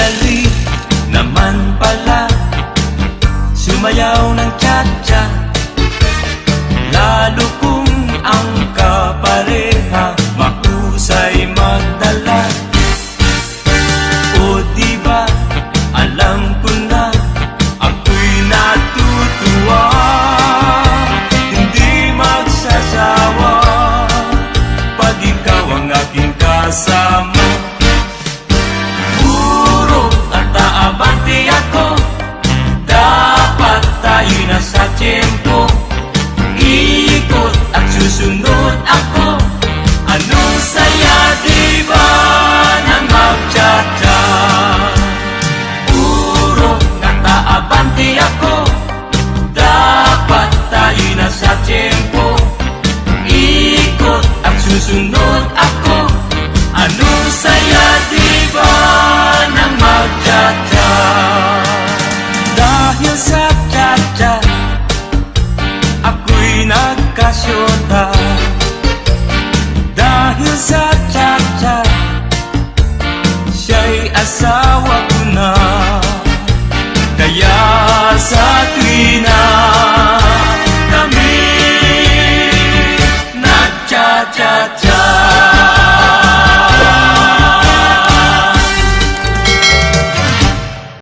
madali naman pala sumayaw ng cha-cha, lalo kung ang kapareha mahusay magdala. O diba, alam ko na ako'y natutuwa, hindi magsasawa pag ikaw ang aking kasama. Puro ata-abante ako, dapat tayo na sa tiyempo. Ikot at susunod ako, anong saya diba nang mag-cha-cha. Puro ata-abante ako, dapat tayo na sa tiyempo. Ikot at susunod ako, anong saya diba nang mag-cha-cha. Dahil sa cha-cha ako'y nagkasyota, dahil sa cha-cha siya'y asawa